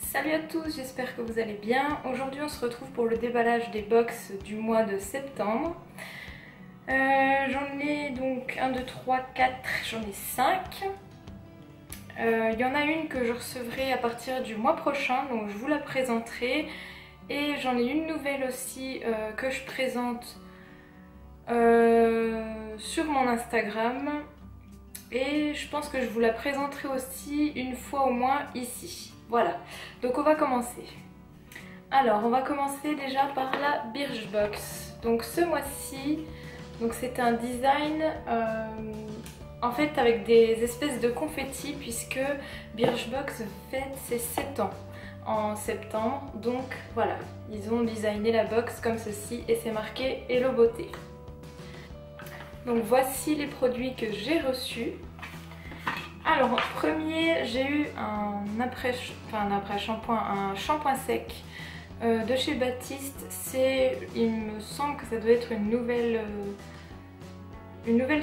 Salut à tous, j'espère que vous allez bien. Aujourd'hui on se retrouve pour le déballage des box du mois de septembre. J'en ai donc 1, 2, 3, 4, j'en ai 5. Il y en a une que je recevrai à partir du mois prochain, donc je vous la présenterai. Et j'en ai une nouvelle aussi que je présente sur mon Instagram. Et je pense que je vous la présenterai aussi une fois au moins ici. Voilà, donc on va commencer. Alors on va commencer déjà par la Birchbox. Donc ce mois-ci, c'est un design en fait avec des espèces de confettis, puisque Birchbox fête ses 7 ans en septembre. Donc voilà, ils ont designé la box comme ceci et c'est marqué Hello Beauté. Donc voici les produits que j'ai reçus. Alors en premier, j'ai eu un shampoing sec de chez Baptiste. Il me semble que ça doit être une nouvelle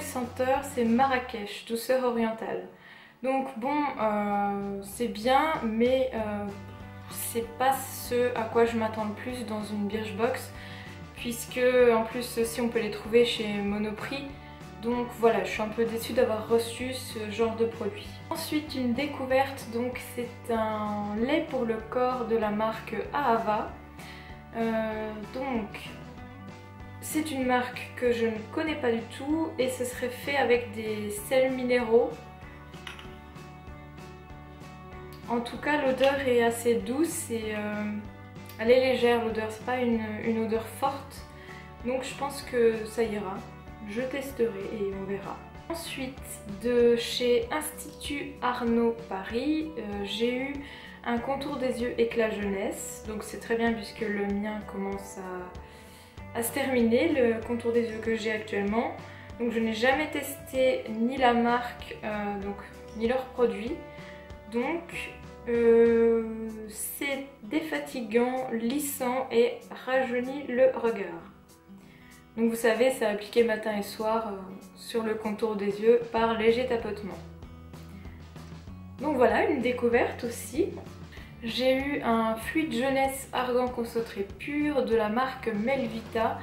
senteur, c'est Marrakech, douceur orientale. Donc bon, c'est bien, mais c'est pas ce à quoi je m'attends le plus dans une Birchbox, puisque en plus ceux-ci on peut les trouver chez Monoprix. Donc voilà, je suis un peu déçue d'avoir reçu ce genre de produit. Ensuite, une découverte, donc c'est un lait pour le corps de la marque Ahava. Donc c'est une marque que je ne connais pas du tout et ce serait fait avec des sels minéraux. En tout cas, l'odeur est assez douce et elle est légère, l'odeur, c'est pas une odeur forte. Donc je pense que ça ira. Je testerai et on verra. Ensuite, de chez Institut Arnaud Paris, j'ai eu un contour des yeux éclat jeunesse. Donc c'est très bien puisque le mien commence à se terminer, le contour des yeux que j'ai actuellement. Donc je n'ai jamais testé ni la marque, ni leurs produits. Donc c'est défatigant, lissant et rajeunit le regard. Donc vous savez, c'est appliqué matin et soir sur le contour des yeux par léger tapotement. Donc voilà, une découverte aussi. J'ai eu un fluide jeunesse argan concentré pur de la marque Melvita.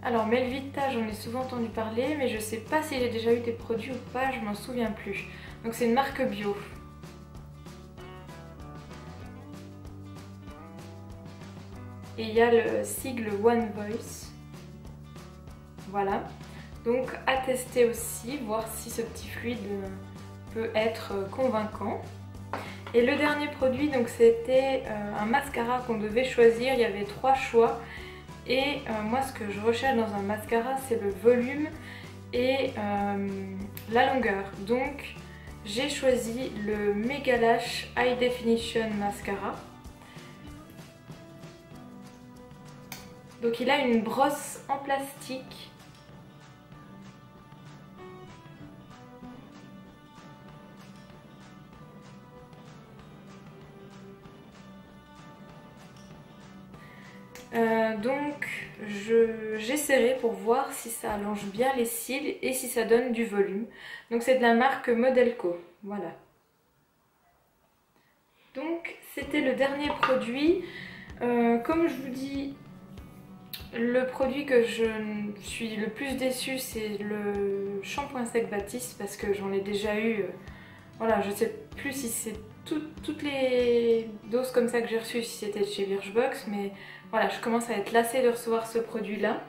Alors Melvita, j'en ai souvent entendu parler, mais je ne sais pas si j'ai déjà eu des produits ou pas, je m'en souviens plus. Donc c'est une marque bio. Et il y a le sigle One Voice. Voilà, donc à tester aussi, voir si ce petit fluide peut être convaincant. Et le dernier produit, donc c'était un mascara qu'on devait choisir, il y avait 3 choix. Et moi ce que je recherche dans un mascara, c'est le volume et la longueur. Donc j'ai choisi le Mega Lash High Definition Mascara. Donc il a une brosse en plastique. Donc j'essaierai pour voir si ça allonge bien les cils et si ça donne du volume. Donc c'est de la marque Modelco, voilà. Donc c'était le dernier produit. Comme je vous dis, le produit que je suis le plus déçue, c'est le shampoing sec Baptiste, parce que j'en ai déjà eu. Voilà, je sais plus si c'est toutes les doses comme ça que j'ai reçues, si c'était de chez Birchbox, mais voilà, je commence à être lassée de recevoir ce produit-là.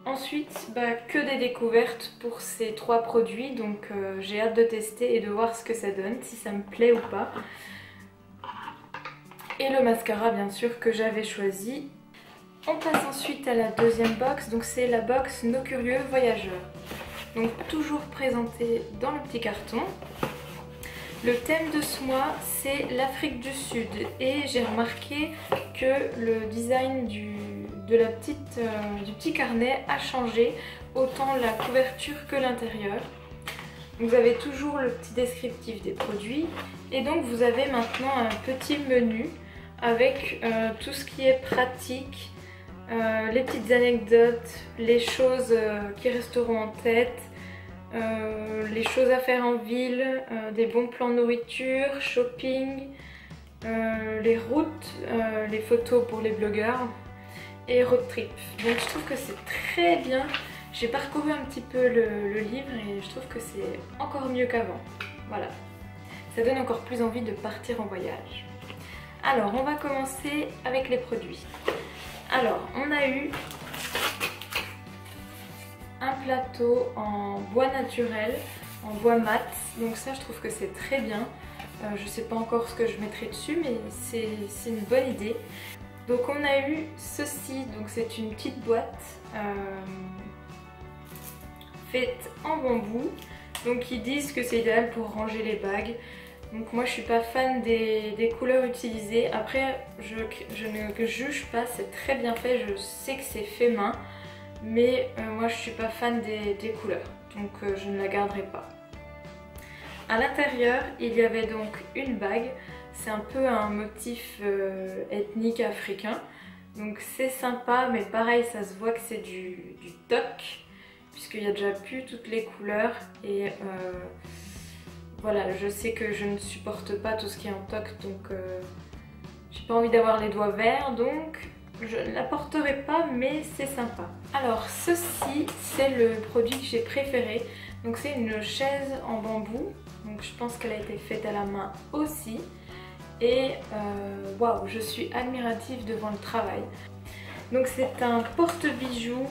Ensuite, que des découvertes pour ces 3 produits, donc j'ai hâte de tester et de voir ce que ça donne, si ça me plaît ou pas. Et le mascara, bien sûr, que j'avais choisi. On passe ensuite à la deuxième box, donc c'est la box Nos Curieux Voyageurs. Donc toujours présentée dans le petit carton. Le thème de ce mois, c'est l'Afrique du Sud et j'ai remarqué que le design du petit carnet a changé, autant la couverture que l'intérieur. Vous avez toujours le petit descriptif des produits et donc vous avez maintenant un petit menu avec tout ce qui est pratique, les petites anecdotes, les choses qui resteront en tête, les choses à faire en ville, des bons plans de nourriture, shopping, les routes, les photos pour les blogueurs et road trip. Donc je trouve que c'est très bien. J'ai parcouru un petit peu le livre et je trouve que c'est encore mieux qu'avant. Voilà, ça donne encore plus envie de partir en voyage. Alors on va commencer avec les produits. Alors on a eu un plateau en bois naturel, en bois mat, donc ça je trouve que c'est très bien. Je sais pas encore ce que je mettrai dessus, mais c'est une bonne idée. Donc on a eu ceci, donc c'est une petite boîte faite en bambou, donc ils disent que c'est idéal pour ranger les bagues. Donc moi je suis pas fan des couleurs utilisées, après je ne juge pas, c'est très bien fait, je sais que c'est fait main, mais moi je suis pas fan des couleurs, donc je ne la garderai pas. À l'intérieur il y avait donc une bague, c'est un peu un motif ethnique africain, donc c'est sympa, mais pareil ça se voit que c'est du toc, puisqu'il y a déjà plus toutes les couleurs et voilà, je sais que je ne supporte pas tout ce qui est en toc, donc j'ai pas envie d'avoir les doigts verts, donc je ne la porterai pas, mais c'est sympa. Alors ceci, c'est le produit que j'ai préféré. Donc c'est une chaise en bambou, donc je pense qu'elle a été faite à la main aussi. Et waouh, je suis admirative devant le travail. Donc c'est un porte-bijoux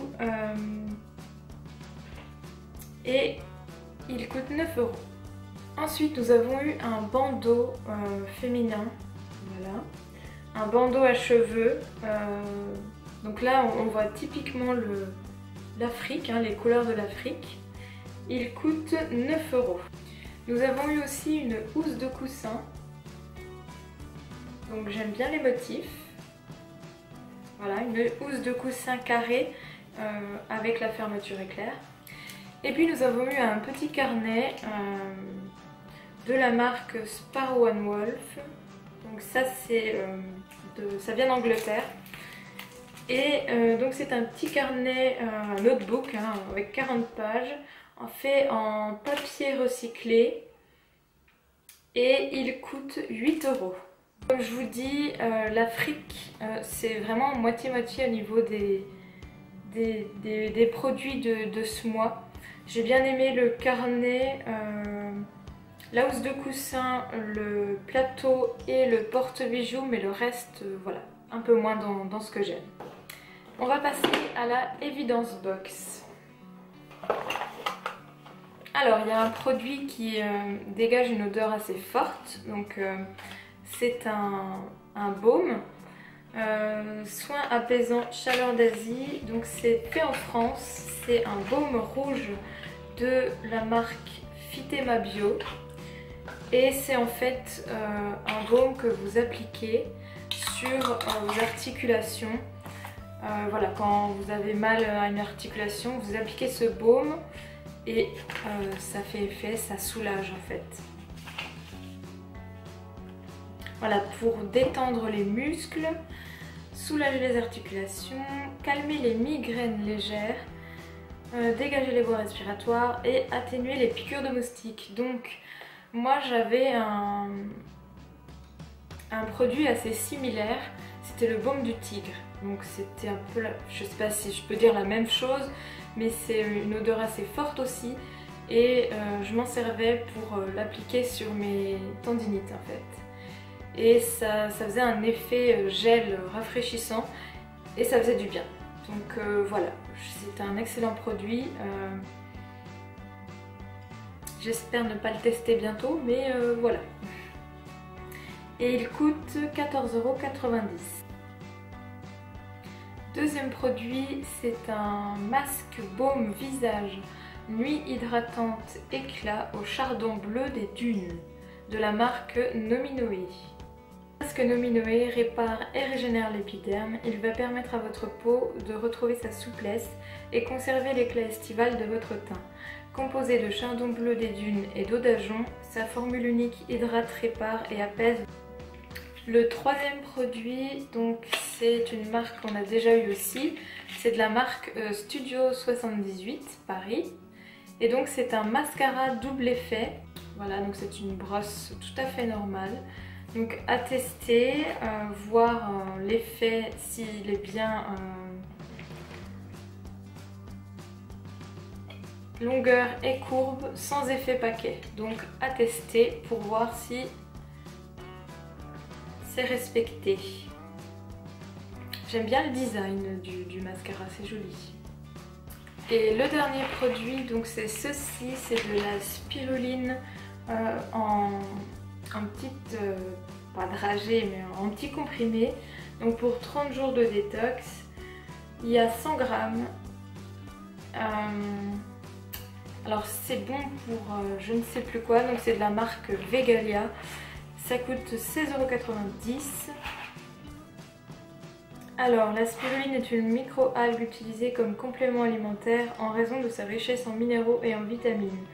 et il coûte 9 €. Ensuite nous avons eu un bandeau féminin, voilà, un bandeau à cheveux. Donc là on voit typiquement l'Afrique, hein, les couleurs de l'Afrique. Il coûte 9 €. Nous avons eu aussi une housse de coussin. Donc j'aime bien les motifs. Voilà, une housse de coussin carrée avec la fermeture éclair. Et puis nous avons eu un petit carnet de la marque Sparrow & Wolf. Donc ça ça vient d'Angleterre. Et donc c'est un petit carnet, un notebook hein, avec 40 pages, fait en papier recyclé. Et il coûte 8 €. Comme je vous dis, l'Afrique, c'est vraiment moitié-moitié au niveau des produits de ce mois. J'ai bien aimé le carnet, la housse de coussin, le plateau et le porte-bijoux, mais le reste, voilà, un peu moins dans ce que j'aime. On va passer à la Evidence Box. Alors, il y a un produit qui dégage une odeur assez forte, donc c'est un baume, soin apaisant chaleur d'Asie, donc c'est fait en France, c'est un baume rouge de la marque Phytema Bio et c'est en fait un baume que vous appliquez sur vos articulations. Voilà, quand vous avez mal à une articulation, vous appliquez ce baume et ça fait effet, ça soulage en fait. Voilà, pour détendre les muscles, soulager les articulations, calmer les migraines légères, dégager les voies respiratoires et atténuer les piqûres de moustiques. Donc moi j'avais un produit assez similaire, c'était le baume du tigre. Donc c'était un peu, je sais pas si je peux dire la même chose, mais c'est une odeur assez forte aussi. Et je m'en servais pour l'appliquer sur mes tendinites en fait. Et ça faisait un effet gel rafraîchissant et ça faisait du bien. Donc voilà, c'est un excellent produit. J'espère ne pas le tester bientôt, mais voilà. Et il coûte 14,90 €. Deuxième produit, c'est un masque baume visage nuit hydratante éclat au chardon bleu des dunes de la marque Nominoé. Le masque Nominoé répare et régénère l'épiderme. Il va permettre à votre peau de retrouver sa souplesse et conserver l'éclat estival de votre teint. Composé de chardon bleu des dunes et d'eau d'ajonc, sa formule unique hydrate, répare et apaise. Le troisième produit, donc c'est une marque qu'on a déjà eu aussi, c'est de la marque Studio 78 Paris. Et donc c'est un mascara double effet. Voilà, donc c'est une brosse tout à fait normale. Donc à tester, voir l'effet s'il est bien longueur et courbe sans effet paquet. Donc à tester pour voir si c'est respecté. J'aime bien le design du mascara, c'est joli. Et le dernier produit, donc c'est ceci, c'est de la spiruline en petite, pas dragée, mais en petit comprimé. Donc pour 30 jours de détox, il y a 100 grammes. Alors c'est bon pour je ne sais plus quoi, donc c'est de la marque Vegalia. Ça coûte 16,90 €. Alors, la spiruline est une micro-algue utilisée comme complément alimentaire en raison de sa richesse en minéraux et en vitamines.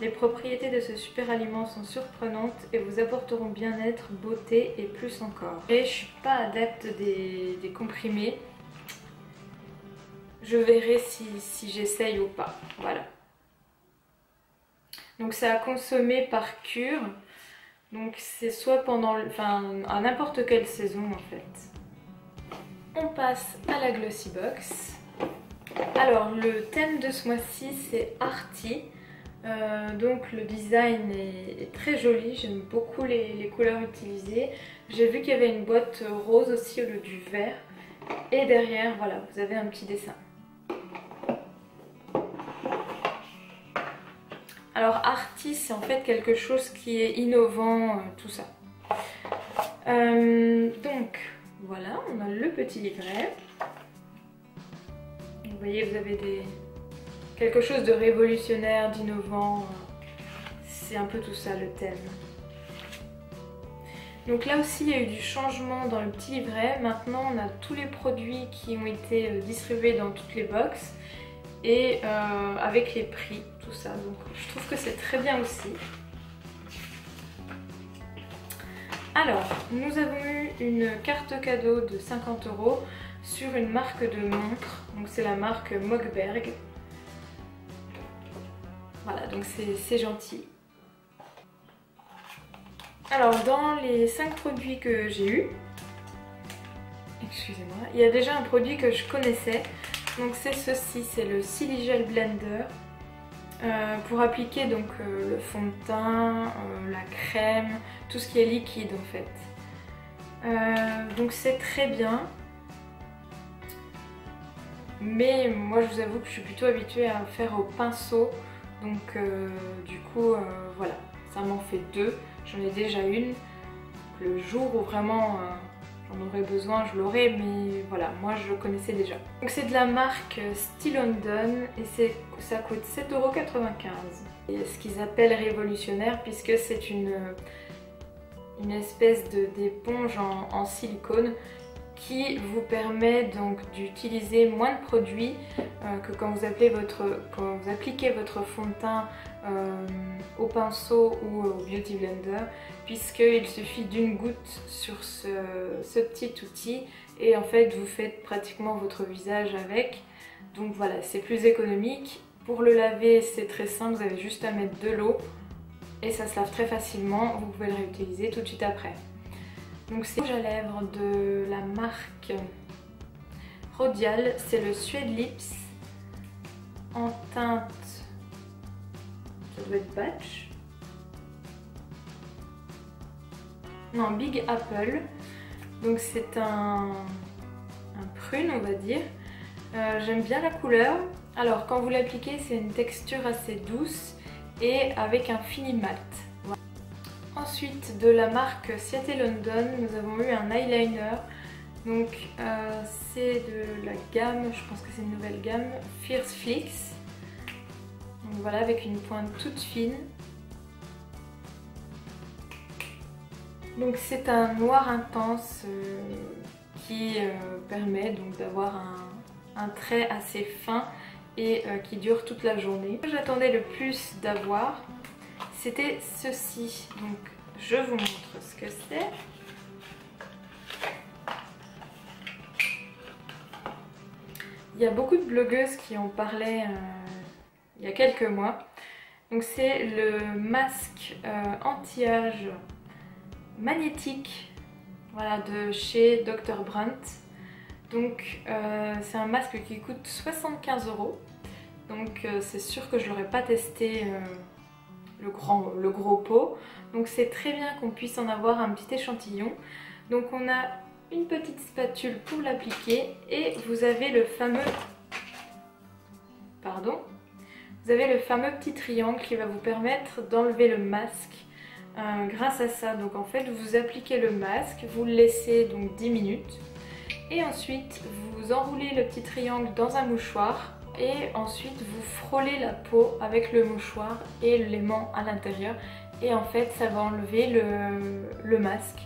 Les propriétés de ce super aliment sont surprenantes et vous apporteront bien-être, beauté et plus encore. Et je suis pas adepte des comprimés. Je verrai si j'essaye ou pas. Voilà. Donc c'est à consommer par cure. Donc c'est soit pendant, à n'importe quelle saison en fait. On passe à la Glossy Box. Alors le thème de ce mois-ci c'est Arty. Donc le design est très joli, j'aime beaucoup les couleurs utilisées. J'ai vu qu'il y avait une boîte rose aussi au lieu du vert. Et derrière, voilà, vous avez un petit dessin. Alors Arty, c'est en fait quelque chose qui est innovant, tout ça. Donc voilà, on a le petit livret. Vous voyez, vous avez quelque chose de révolutionnaire, d'innovant. C'est un peu tout ça le thème. Donc là aussi, il y a eu du changement dans le petit livret. Maintenant, on a tous les produits qui ont été distribués dans toutes les boxes. Et avec les prix, tout ça. Donc je trouve que c'est très bien aussi. Alors, nous avons eu une carte cadeau de 50 € sur une marque de montre. Donc c'est la marque Mockberg. Voilà, donc c'est gentil. Alors dans les 5 produits que j'ai eu, excusez-moi, il y a déjà un produit que je connaissais. Donc c'est ceci, c'est le Siligel Blender pour appliquer donc le fond de teint, la crème, tout ce qui est liquide en fait. Donc c'est très bien, mais moi je vous avoue que je suis plutôt habituée à faire au pinceau, donc du coup voilà, ça m'en fait 2, j'en ai déjà une. Le jour où vraiment j'en aurais besoin, je l'aurais, mais voilà, moi je le connaissais déjà. Donc c'est de la marque Still London et ça coûte 7,95 €. Et ce qu'ils appellent révolutionnaire puisque c'est une espèce d'éponge en silicone qui vous permet donc d'utiliser moins de produits que quand vous appliquez votre fond de teint au pinceau ou au Beauty Blender, puisqu'il suffit d'une goutte sur ce petit outil et en fait vous faites pratiquement votre visage avec. Donc voilà, c'est plus économique. Pour le laver c'est très simple, vous avez juste à mettre de l'eau et ça se lave très facilement, vous pouvez le réutiliser tout de suite après. Donc c'est rouge à lèvres de la marque Rodial, c'est le Suede Lips en teinte, ça doit être Batch, non, Big Apple. Donc c'est un prune on va dire. J'aime bien la couleur. Alors quand vous l'appliquez c'est une texture assez douce et avec un fini mat. Ensuite, de la marque Seattle London, nous avons eu un eyeliner. Donc c'est de la gamme, je pense que c'est une nouvelle gamme, Fierce Flicks. Donc voilà, avec une pointe toute fine. Donc c'est un noir intense qui permet donc d'avoir un trait assez fin et qui dure toute la journée. Ce que j'attendais le plus d'avoir, c'était ceci. Donc je vous montre ce que c'est. Il y a beaucoup de blogueuses qui en parlaient il y a quelques mois. Donc c'est le masque anti-âge magnétique, voilà, de chez Dr. Brunt. Donc c'est un masque qui coûte 75 €. Donc c'est sûr que je l'aurais pas testé le gros pot. Donc c'est très bien qu'on puisse en avoir un petit échantillon. Donc on a une petite spatule pour l'appliquer et vous avez le fameux petit triangle qui va vous permettre d'enlever le masque grâce à ça. Donc en fait vous appliquez le masque, vous le laissez donc 10 minutes et ensuite vous enroulez le petit triangle dans un mouchoir et ensuite vous frôlez la peau avec le mouchoir et l'aimant à l'intérieur et en fait ça va enlever le masque.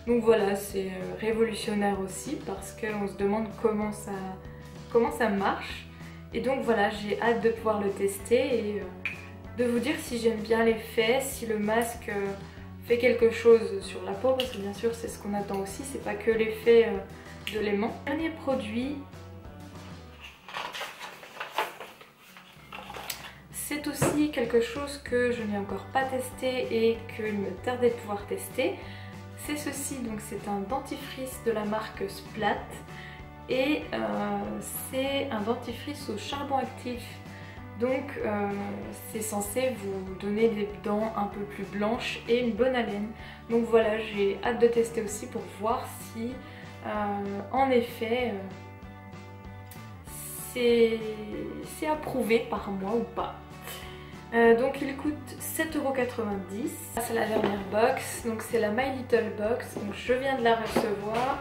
Donc voilà, c'est révolutionnaire aussi parce qu'on se demande comment ça marche. Et donc voilà, j'ai hâte de pouvoir le tester et de vous dire si j'aime bien l'effet, si le masque fait quelque chose sur la peau, parce que bien sûr c'est ce qu'on attend aussi, c'est pas que l'effet de l'aimant. Dernier produit, c'est aussi quelque chose que je n'ai encore pas testé et qu'il me tardait de pouvoir tester. C'est ceci, donc c'est un dentifrice de la marque Splat et c'est un dentifrice au charbon actif. Donc c'est censé vous donner des dents un peu plus blanches et une bonne haleine. Donc voilà, j'ai hâte de tester aussi pour voir si en effet c'est approuvé par moi ou pas. Donc il coûte 7,90 €. C'est la dernière box, donc c'est la My Little Box. Donc je viens de la recevoir,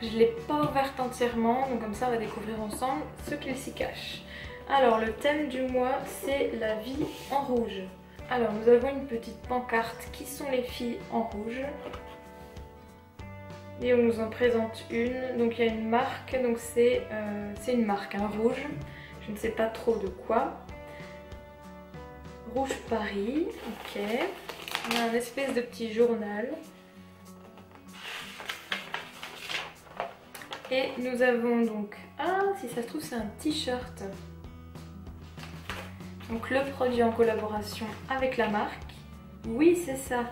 je ne l'ai pas ouverte entièrement, donc comme ça on va découvrir ensemble ce qu'il s'y cache. Alors le thème du mois c'est la vie en rouge. Alors nous avons une petite pancarte qui sont les filles en rouge. Et on nous en présente une, donc il y a une marque, donc c'est une marque, un rouge, je ne sais pas trop de quoi. Rouge Paris, ok. On a un espèce de petit journal. Et nous avons donc, ah si ça se trouve c'est un t-shirt. Donc le produit en collaboration avec la marque. Oui c'est ça.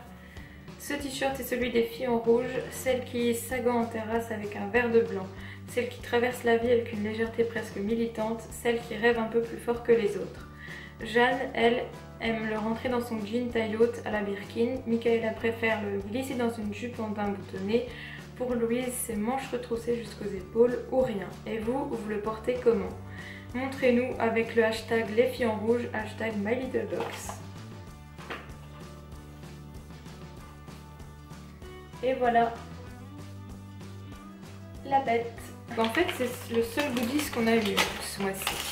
Ce t-shirt est celui des filles en rouge, celles qui s'agant en terrasse avec un verre de blanc, celles qui traversent la vie avec une légèreté presque militante, celles qui rêvent un peu plus fort que les autres. Jeanne, elle, aime le rentrer dans son jean taille haute à la Birkin. Michaela préfère le glisser dans une jupe en daim boutonnée. Pour Louise, ses manches retroussées jusqu'aux épaules ou rien. Et vous le portez comment? Montrez-nous avec le hashtag les filles en rouge, hashtag MyLittleBox. Et voilà la bête. En fait, c'est le seul goodies qu'on a eu ce mois-ci.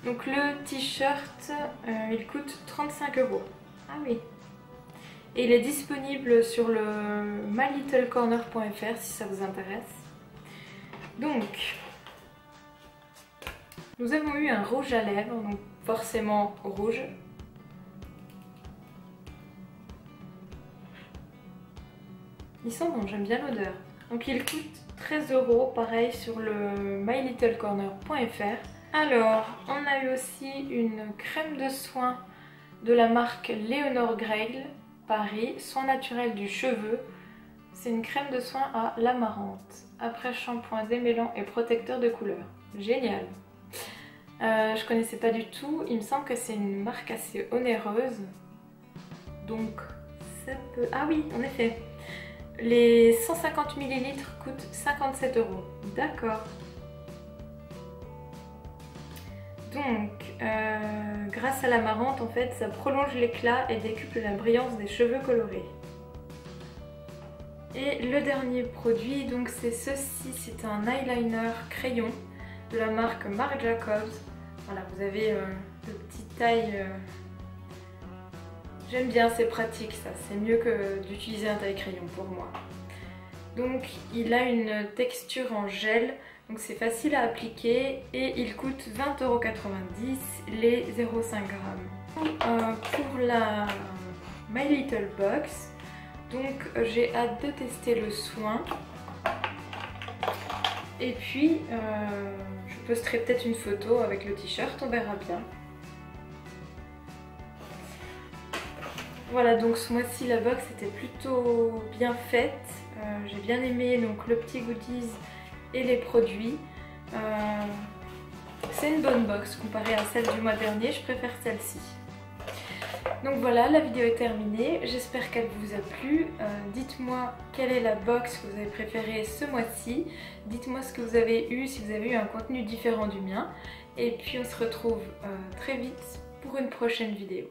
Donc le t-shirt, il coûte 35 €. Ah oui. Et il est disponible sur le mylittlecorner.fr si ça vous intéresse. Donc, nous avons eu un rouge à lèvres, donc forcément rouge. Il sent bon, j'aime bien l'odeur. Donc il coûte 13 €, pareil sur le mylittlecorner.fr. Alors, on a eu aussi une crème de soin de la marque Léonore Greigl, Paris, soin naturel du cheveu. C'est une crème de soin à l'amarante, après shampoing démêlant et protecteur de couleur. Génial. Je connaissais pas du tout, il me semble que c'est une marque assez onéreuse. Donc, ça peut... Ah oui, en effet. Les 150 ml coûtent 57 €. D'accord. Donc, grâce à l'amarante, en fait, ça prolonge l'éclat et décuple la brillance des cheveux colorés. Et le dernier produit, donc c'est ceci, c'est un eyeliner crayon de la marque Marc Jacobs. Voilà, vous avez le petit taille. J'aime bien, c'est pratique ça, c'est mieux que d'utiliser un taille crayon pour moi. Donc, il a une texture en gel. Donc c'est facile à appliquer et il coûte 20,90 € les 0,5 g. Pour la My Little Box, donc j'ai hâte de tester le soin. Et puis je posterai peut-être une photo avec le t-shirt, on verra bien. Voilà, donc ce mois-ci la box était plutôt bien faite. J'ai bien aimé donc le petit goodies et les produits. C'est une bonne box comparée à celle du mois dernier, je préfère celle-ci. Donc voilà, la vidéo est terminée, j'espère qu'elle vous a plu. Dites-moi quelle est la box que vous avez préférée ce mois-ci. Dites-moi ce que vous avez eu, si vous avez eu un contenu différent du mien. Et puis on se retrouve très vite pour une prochaine vidéo.